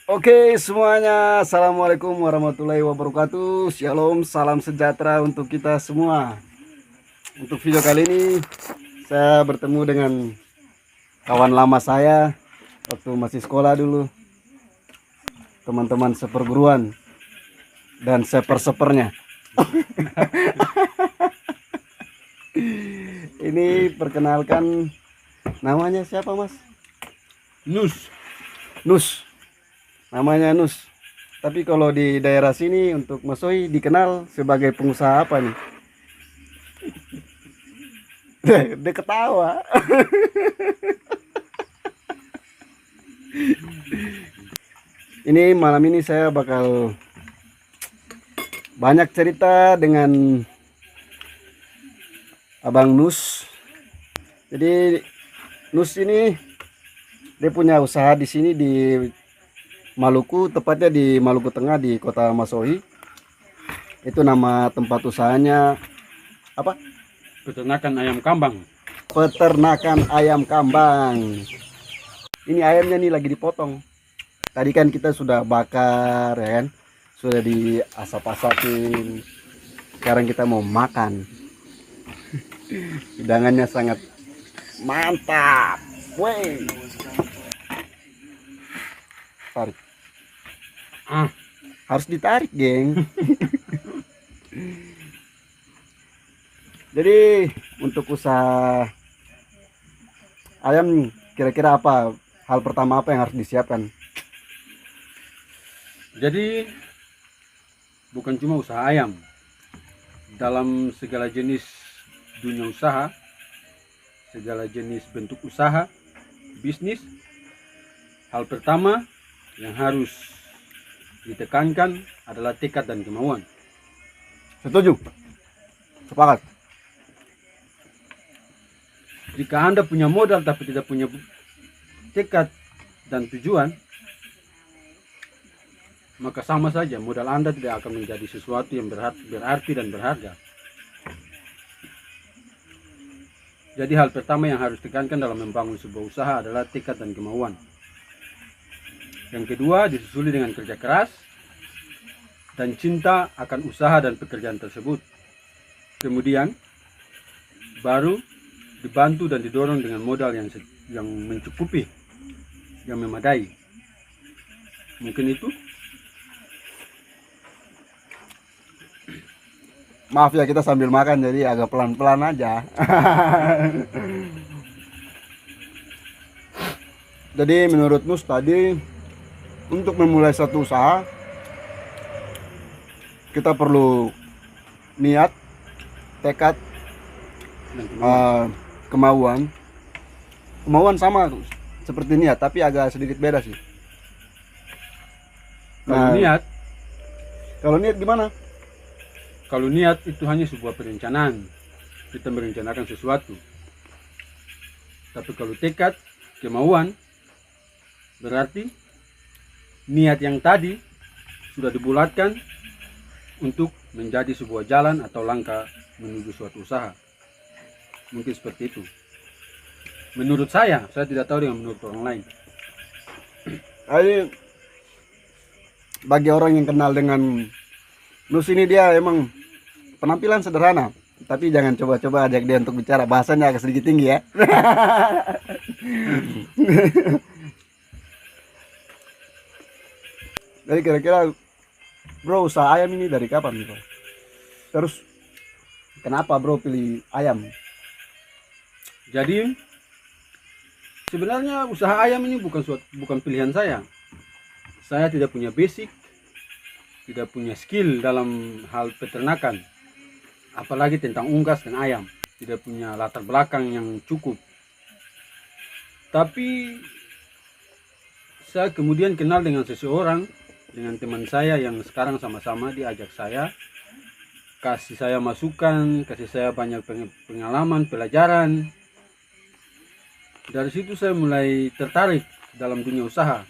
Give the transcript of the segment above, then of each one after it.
Oke semuanya, Assalamualaikum warahmatullahi wabarakatuh. Shalom, salam sejahtera untuk kita semua. Untuk video kali ini saya bertemu dengan kawan lama saya waktu masih sekolah dulu, teman-teman seperguruan dan sepernya. Ini perkenalkan, namanya siapa mas? Nus, namanya Nus. Tapi kalau di daerah sini untuk Mas Soi dikenal sebagai pengusaha apa nih? Dia ketawa. Ini malam ini saya bakal banyak cerita dengan Abang Nus. Jadi Nus ini dia punya usaha di sini di Maluku, tepatnya di Maluku Tengah di Kota Masohi. Itu nama tempat usahanya apa? Peternakan ayam kambang. Peternakan ayam kambang. Ini ayamnya nih lagi dipotong. Tadi kan kita sudah bakar ya kan, sudah diasap-asapin. Sekarang kita mau makan. Hidangannya sangat mantap. Woi. Tarik. Harus ditarik, geng. Jadi untuk usaha ayam kira-kira apa hal pertama apa yang harus disiapkan? Jadi bukan cuma usaha ayam. Dalam segala jenis dunia usaha, segala jenis bentuk usaha, bisnis, hal pertama yang harus ditekankan adalah tekad dan kemauan. Setuju? Sepakat? Jika Anda punya modal tapi tidak punya tekad dan tujuan, maka sama saja modal Anda tidak akan menjadi sesuatu yang berarti dan berharga. Jadi hal pertama yang harus ditekankan dalam membangun sebuah usaha adalah tekad dan kemauan. Yang kedua disusuli dengan kerja keras dan cinta akan usaha dan pekerjaan tersebut. Kemudian baru dibantu dan didorong dengan modal yang mencukupi, yang memadai. Mungkin itu. Maaf ya, kita sambil makan jadi agak pelan-pelan aja. Jadi menurut Nus tadi, untuk memulai satu usaha kita perlu niat, tekad, kemauan. Kemauan sama seperti niat tapi agak sedikit beda sih. Kalau niat gimana? Kalau niat itu hanya sebuah perencanaan, kita merencanakan sesuatu. Tapi kalau tekad, kemauan, berarti niat yang tadi sudah dibulatkan untuk menjadi sebuah jalan atau langkah menuju suatu usaha. Mungkin seperti itu. Menurut saya tidak tahu dengan menurut orang lain. Jadi bagi orang yang kenal dengan Nus ini, dia emang penampilan sederhana, tapi jangan coba-coba ajak dia untuk bicara, bahasanya agak sedikit tinggi ya. Jadi kira-kira bro, usaha ayam ini dari kapan bro? Terus kenapa bro pilih ayam? Jadi sebenarnya usaha ayam ini bukan pilihan saya. Saya tidak punya basic, tidak punya skill dalam hal peternakan, apalagi tentang unggas dan ayam. Tidak punya latar belakang yang cukup. Tapi saya kemudian kenal dengan seseorang, dengan teman saya yang sekarang sama-sama diajak saya, kasih saya masukan, kasih saya banyak pengalaman, pelajaran. Dari situ saya mulai tertarik dalam dunia usaha.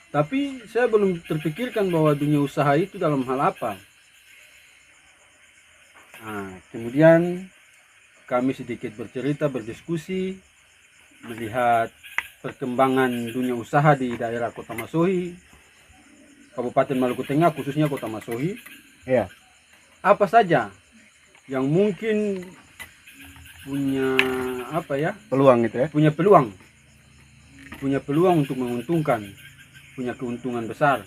Tapi saya belum terpikirkan bahwa dunia usaha itu dalam hal apa. Kemudian kami sedikit bercerita, berdiskusi, melihat perkembangan dunia usaha di daerah Kota Masohi, Kabupaten Maluku Tengah, khususnya Kota Masohi, Iya. apa saja yang mungkin punya apa ya, Peluang itu ya. punya peluang untuk menguntungkan, punya keuntungan besar.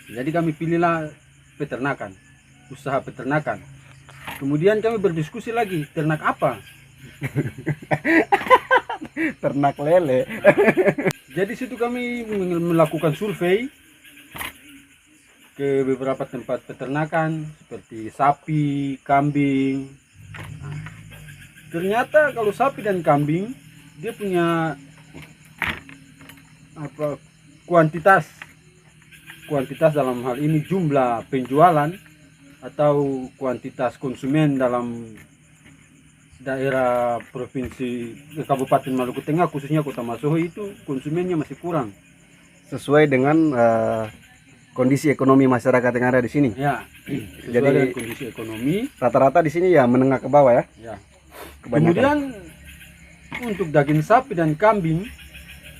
Jadi kami pilihlah peternakan, usaha peternakan. Kemudian kami berdiskusi lagi, ternak apa? Ternak lele. Jadi situ kami melakukan survei ke beberapa tempat peternakan seperti sapi, kambing. Nah, ternyata kalau sapi dan kambing dia punya apa, kuantitas dalam hal ini jumlah penjualan atau kuantitas konsumen dalam daerah provinsi Kabupaten Maluku Tengah, khususnya Kota Masohi, itu konsumennya masih kurang. Sesuai dengan kondisi ekonomi masyarakat yang ada di sini. Ya, sesuai Jadi dengan kondisi ekonomi. rata-rata di sini ya menengah ke bawah ya. Ya. Kebanyakan. Kemudian untuk daging sapi dan kambing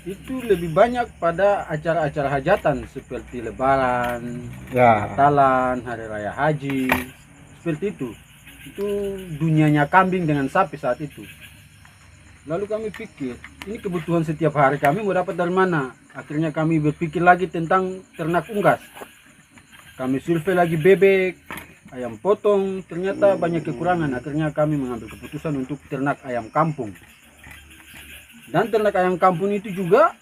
itu lebih banyak pada acara-acara hajatan seperti Lebaran, Ya. Natalan, Hari Raya Haji, seperti itu. Itu dunianya kambing dengan sapi saat itu. Lalu kami pikir, ini kebutuhan setiap hari kami mau dapat dari mana? Akhirnya kami berpikir lagi tentang ternak unggas. Kami survei lagi bebek, ayam potong, ternyata banyak kekurangan. Akhirnya kami mengambil keputusan untuk ternak ayam kampung. Dan ternak ayam kampung itu juga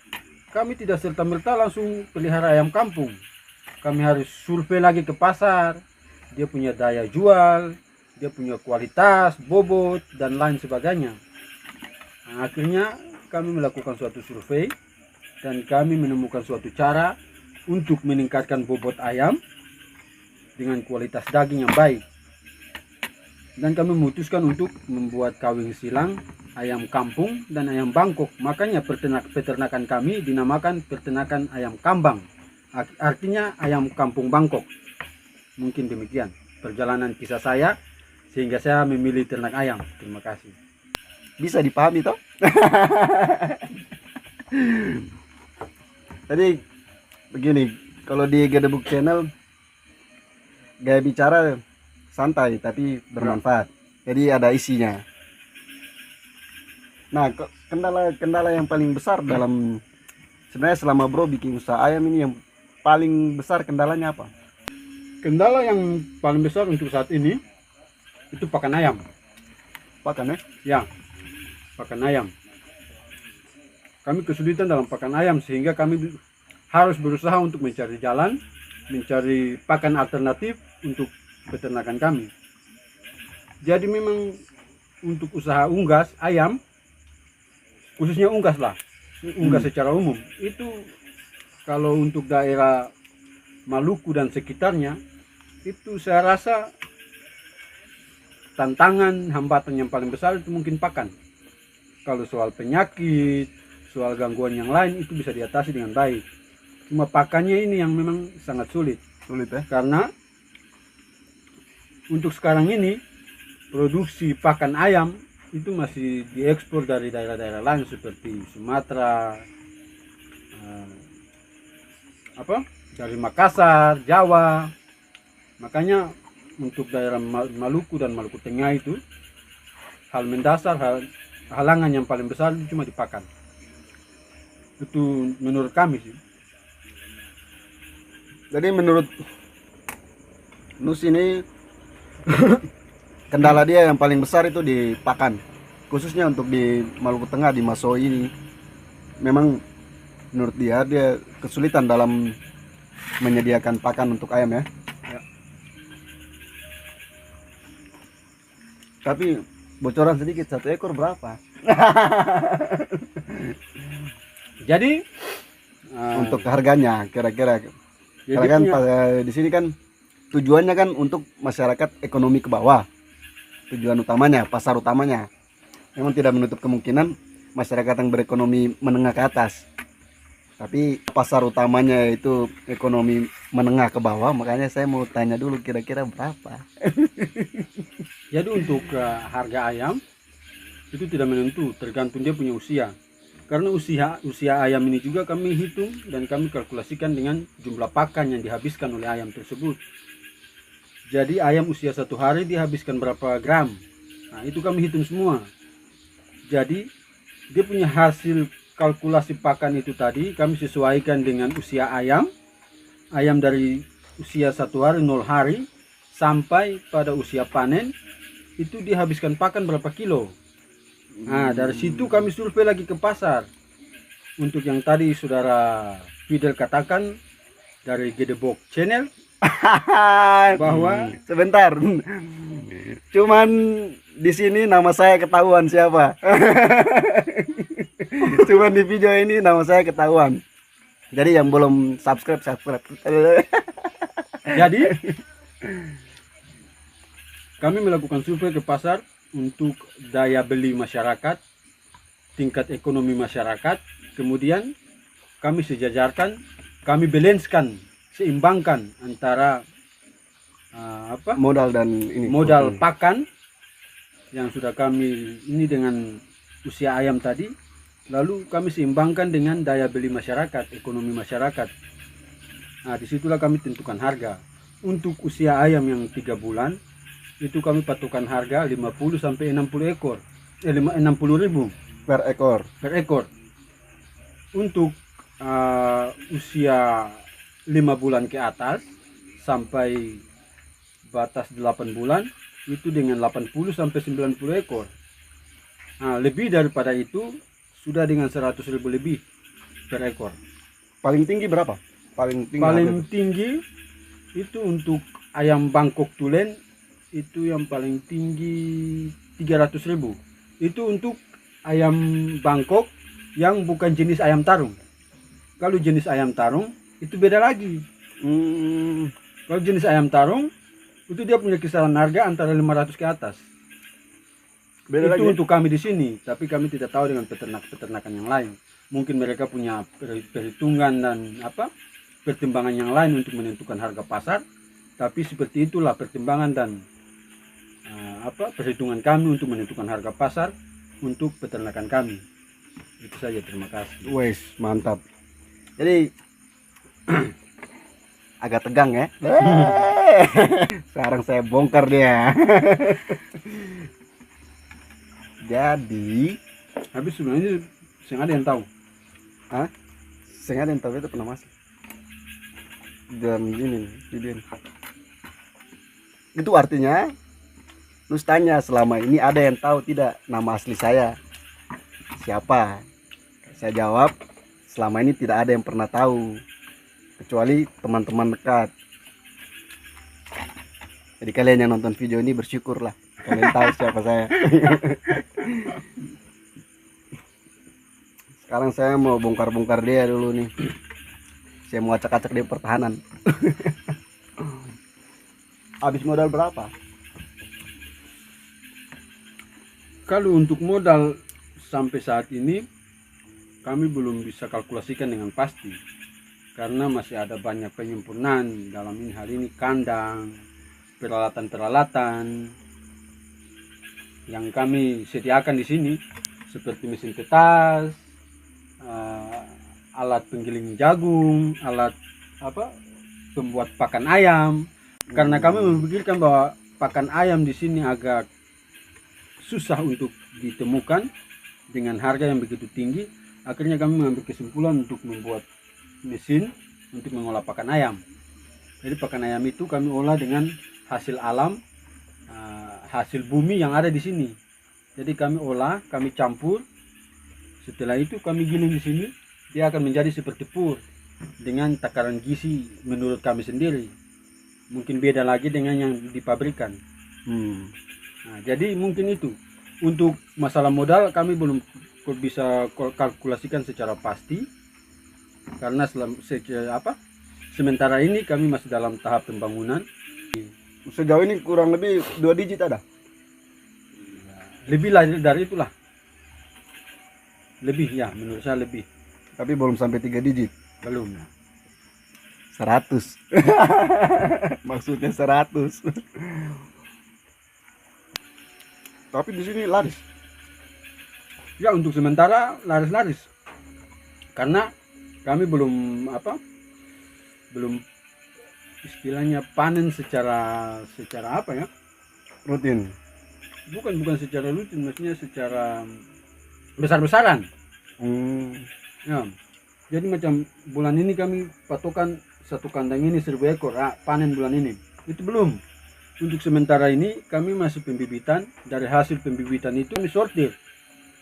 kami tidak serta-merta langsung pelihara ayam kampung. Kami harus survei lagi ke pasar, dia punya daya jual, dia punya kualitas, bobot, dan lain sebagainya. Nah, akhirnya kami melakukan suatu survei dan kami menemukan suatu cara untuk meningkatkan bobot ayam dengan kualitas daging yang baik. Dan kami memutuskan untuk membuat kawin silang ayam kampung dan ayam bangkok. Makanya peternakan kami dinamakan peternakan ayam kambang. Artinya ayam kampung bangkok. Mungkin demikian perjalanan kisah saya sehingga saya memilih ternak ayam. Terima kasih. Bisa dipahami toh? Tadi begini, kalau di Gedebuk Channel gaya bicara santai tapi bermanfaat. Jadi ada isinya. Nah, kendala yang paling besar dalam sebenarnya selama bro bikin usaha ayam ini, yang paling besar kendalanya apa? Kendala yang paling besar untuk saat ini itu pakan ayam. Pakan ya? Ya, pakan ayam. Kami kesulitan dalam pakan ayam sehingga kami harus berusaha untuk mencari jalan, mencari pakan alternatif untuk peternakan kami. Jadi memang untuk usaha unggas ayam, khususnya unggas lah, unggas secara umum, itu kalau untuk daerah Maluku dan sekitarnya, itu saya rasa tantangan, hambatan yang paling besar itu mungkin pakan. Kalau soal penyakit, soal gangguan yang lain itu bisa diatasi dengan baik. Cuma pakannya ini yang memang sangat sulit. Sulit ya? Karena untuk sekarang ini produksi pakan ayam itu masih diekspor dari daerah-daerah lain seperti Sumatera, dari Makassar, Jawa. Makanya untuk daerah Maluku dan Maluku Tengah itu hal mendasar, halangan yang paling besar itu cuma di pakan. Itu menurut kami sih. Jadi menurut Nus ini kendala dia yang paling besar itu di pakan, khususnya untuk di Maluku Tengah, di Masohi ini memang menurut dia kesulitan dalam menyediakan pakan untuk ayam ya. Ya. Tapi bocoran sedikit, 1 ekor berapa? Jadi Untuk harganya kira-kira. jadi Karena kan punya- di sini kan tujuannya kan untuk masyarakat ekonomi ke bawah. Tujuan utamanya, pasar utamanya. Memang tidak menutup kemungkinan masyarakat yang berekonomi menengah ke atas. Tapi pasar utamanya itu ekonomi menengah ke bawah, makanya saya mau tanya dulu kira-kira berapa. Jadi untuk harga ayam itu tidak menentu, tergantung dia punya usia. Karena usia ayam ini juga kami hitung dan kami kalkulasikan dengan jumlah pakan yang dihabiskan oleh ayam tersebut. Jadi ayam usia 1 hari dihabiskan berapa gram. Nah, itu kami hitung semua. Jadi dia punya hasil kalkulasi pakan itu tadi kami sesuaikan dengan usia ayam. Ayam dari usia 1 hari, 0 hari sampai pada usia panen itu dihabiskan pakan berapa kilo. Nah, dari situ kami survei lagi ke pasar. Untuk yang tadi saudara Fidel katakan dari Gedebok Channel bahwa sebentar. Cuman di sini nama saya ketahuan siapa. Cuman di video ini nama saya ketahuan. Jadi yang belum subscribe. Jadi kami melakukan survei ke pasar untuk daya beli masyarakat, tingkat ekonomi masyarakat, kemudian kami sejajarkan, kami balanskan, seimbangkan antara modal dan ini modal pakan yang sudah kami ini dengan usia ayam tadi, lalu kami seimbangkan dengan daya beli masyarakat, ekonomi masyarakat. Nah, disitulah kami tentukan harga. Untuk usia ayam yang 3 bulan itu kami patokan harga 50 sampai 60 ekor. 60.000 per ekor. Untuk usia 5 bulan ke atas sampai batas 8 bulan itu dengan 80 sampai 90 ekor. Nah, lebih daripada itu sudah dengan 100.000 lebih per ekor. Paling tinggi berapa? Paling tinggi itu untuk ayam Bangkok tulen itu yang paling tinggi 300.000. Itu untuk ayam Bangkok yang bukan jenis ayam tarung. Kalau jenis ayam tarung itu beda lagi. Kalau jenis ayam tarung itu dia punya kisaran harga antara 500 ke atas. Beda itu lagi. Untuk kami di sini, tapi kami tidak tahu dengan peternakan yang lain. Mungkin mereka punya perhitungan dan pertimbangan yang lain untuk menentukan harga pasar. Tapi seperti itulah pertimbangan dan perhitungan kami untuk menentukan harga pasar untuk peternakan kami. Itu saja, terima kasih. Wes, mantap. Jadi agak tegang ya. Sekarang saya bongkar dia. Jadi habis sebenarnya sing ada yang tahu. Sing ada yang tahu itu pernah masuk. Dan ini video. Itu artinya terus tanya selama ini ada yang tahu tidak nama asli saya siapa? Saya jawab selama ini tidak ada yang pernah tahu kecuali teman-teman dekat. Jadi kalian yang nonton video ini bersyukurlah kalian tahu siapa saya. Sekarang saya mau bongkar-bongkar dia dulu nih. Saya mau acak-acak dia pertahanan. Habis modal berapa? Kalau untuk modal sampai saat ini kami belum bisa kalkulasikan dengan pasti karena masih ada banyak penyempurnaan dalam hal ini kandang, peralatan-peralatan yang kami sediakan di sini seperti mesin tetas, alat penggiling jagung, alat pembuat pakan ayam. Karena kami memikirkan bahwa pakan ayam di sini agak susah untuk ditemukan dengan harga yang begitu tinggi, akhirnya kami mengambil kesimpulan untuk membuat mesin untuk mengolah pakan ayam. Jadi pakan ayam itu kami olah dengan hasil alam, hasil bumi yang ada di sini. Jadi kami olah, kami campur. Setelah itu kami giling di sini, dia akan menjadi seperti pur dengan takaran gizi menurut kami sendiri. Mungkin beda lagi dengan yang dipabrikan. Nah, jadi mungkin itu. Untuk masalah modal kami belum bisa kalkulasikan secara pasti karena sementara ini kami masih dalam tahap pembangunan. Sejauh ini kurang lebih 2 digit ada? Lebih dari itulah. Lebih ya, menurut saya lebih. Tapi belum sampai 3 digit? Belum. 100. Maksudnya 100. Tapi di sini laris. Ya, untuk sementara laris-laris. Karena kami belum belum istilahnya panen secara apa ya, Rutin. bukan secara rutin, maksudnya secara besar-besaran ya. Jadi macam bulan ini kami patokan satu kandang ini 1.000 ekor, panen bulan ini itu belum. Untuk sementara ini kami masih pembibitan. Dari hasil pembibitan itu kami sortir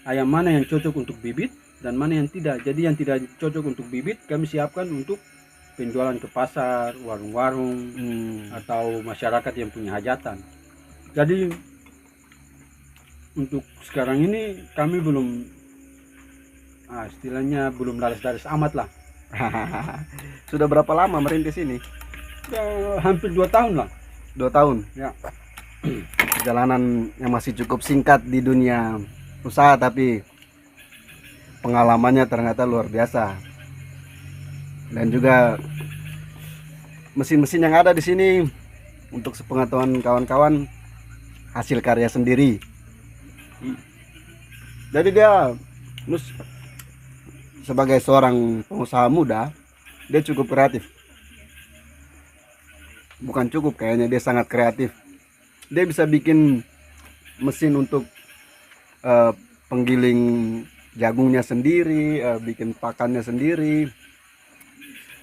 ayam mana yang cocok untuk bibit dan mana yang tidak. Jadi yang tidak cocok untuk bibit kami siapkan untuk penjualan ke pasar, warung-warung, atau masyarakat yang punya hajatan. Jadi untuk sekarang ini kami belum istilahnya belum laris-laris amat lah. Sudah berapa lama merintis ini? Hampir 2 tahun lah. 2 tahun. Ya. Perjalanan yang masih cukup singkat di dunia usaha, tapi pengalamannya ternyata luar biasa. Dan juga mesin-mesin yang ada di sini, untuk sepengetahuan kawan-kawan, hasil karya sendiri. Jadi dia sebagai seorang pengusaha muda, dia cukup kreatif. Bukan cukup, kayaknya dia sangat kreatif. Dia bisa bikin mesin untuk penggiling jagungnya sendiri, bikin pakannya sendiri,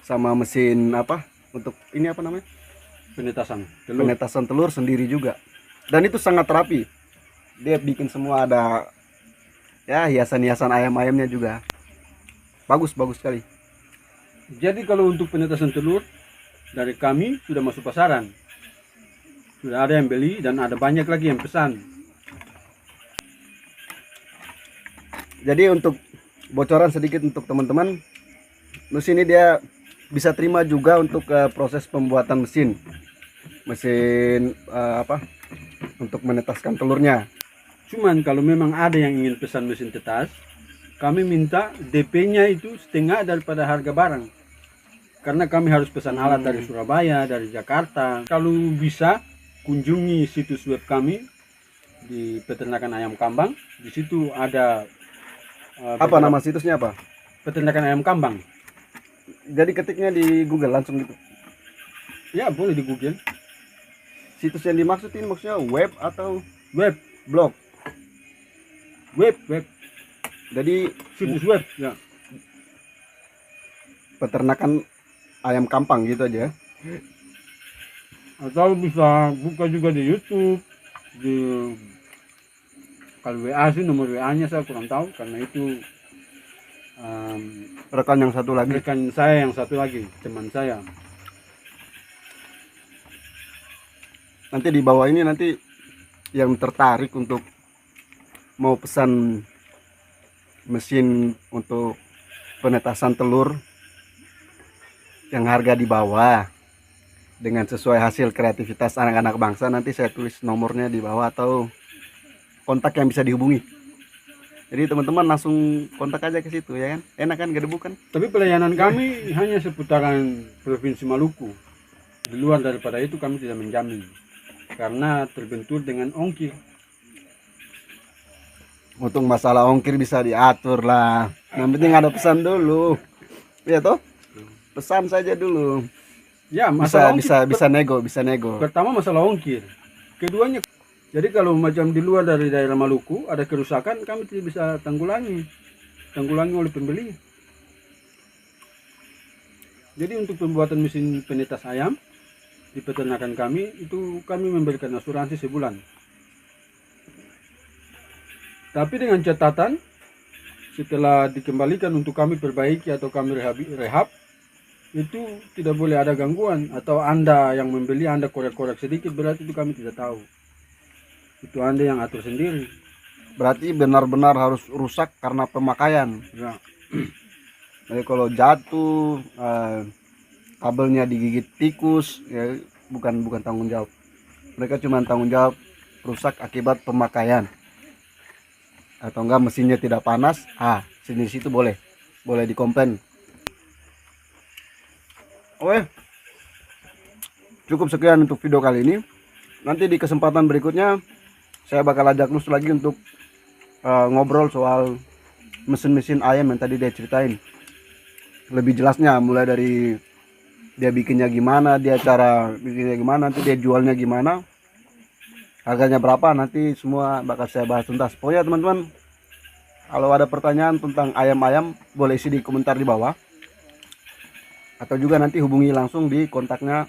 sama mesin untuk ini apa namanya, penetasan telur sendiri juga. Dan itu sangat rapi. Dia bikin semua, ada ya hiasan-hiasan ayam-ayamnya juga. Bagus sekali. Jadi kalau untuk penetasan telur dari kami sudah masuk pasaran, sudah ada yang beli dan ada banyak lagi yang pesan. Jadi untuk bocoran sedikit untuk teman-teman, mesin ini dia bisa terima juga untuk proses pembuatan mesin untuk menetaskan telurnya. Cuman kalau memang ada yang ingin pesan mesin tetas, kami minta DP-nya itu setengah daripada harga barang. Karena kami harus pesan alat dari Surabaya, dari Jakarta. Kalau bisa, kunjungi situs web kami di Peternakan Ayam Kambang. Di situ ada apa nama situsnya apa? Peternakan Ayam Kambang. Jadi ketiknya di Google langsung gitu. Ya, boleh di Google. Situs yang dimaksud ini maksudnya web atau Web, blog? web. Jadi Situs web, ya. Peternakan ayam kampang gitu aja. Atau bisa buka juga di YouTube. Kalau WA sih nomor WA-nya saya kurang tahu, karena itu Rekan yang satu lagi. rekan saya yang satu lagi, teman saya. Nanti di bawah ini nanti yang tertarik untuk mau pesan mesin untuk penetasan telur yang harga di bawah dengan sesuai hasil kreativitas anak-anak bangsa, nanti saya tulis nomornya di bawah atau kontak yang bisa dihubungi. Jadi teman-teman langsung kontak aja ke situ, ya kan? Enak kan, gak debu kan? Tapi pelayanan kami hanya seputaran Provinsi Maluku. Di luar daripada itu kami tidak menjamin, karena terbentur dengan ongkir. Untuk masalah ongkir bisa diatur lah. Yang penting ada pesan dulu. Iya toh? Pesan saja dulu. Ya, masalah Bisa nego. Pertama masalah ongkir. Keduanya, jadi kalau macam di luar dari daerah Maluku ada kerusakan, kami tidak bisa tanggulangi oleh pembeli. Jadi untuk pembuatan mesin penetas ayam di peternakan kami, itu kami memberikan asuransi sebulan. Tapi dengan catatan, setelah dikembalikan untuk kami perbaiki atau kami rehab, itu tidak boleh ada gangguan. Atau Anda yang membeli, Anda korek-korek sedikit, berarti itu kami tidak tahu. Itu Anda yang atur sendiri. Berarti benar-benar harus rusak karena pemakaian. Ya. Jadi kalau jatuh, kabelnya digigit tikus, ya bukan tanggung jawab. Mereka cuma tanggung jawab rusak akibat pemakaian. Atau enggak mesinnya tidak panas, sini situ boleh dikomplain. Oke, cukup sekian untuk video kali ini. Nanti di kesempatan berikutnya saya bakal ajak Nus lagi untuk ngobrol soal mesin-mesin ayam yang tadi dia ceritain. lebih jelasnya, mulai dari dia bikinnya gimana, dia cara bikinnya gimana, nanti dia jualnya gimana, harganya berapa, nanti semua bakal saya bahas tuntas. Pokoknya teman-teman, kalau ada pertanyaan tentang ayam-ayam boleh isi di komentar di bawah, atau juga nanti hubungi langsung di kontaknya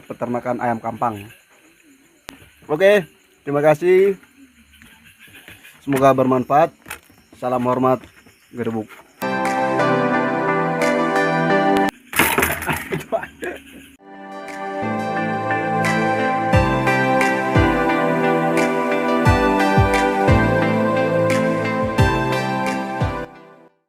peternakan ayam kampang. Oke, terima kasih, semoga bermanfaat. Salam hormat, Gerbuk.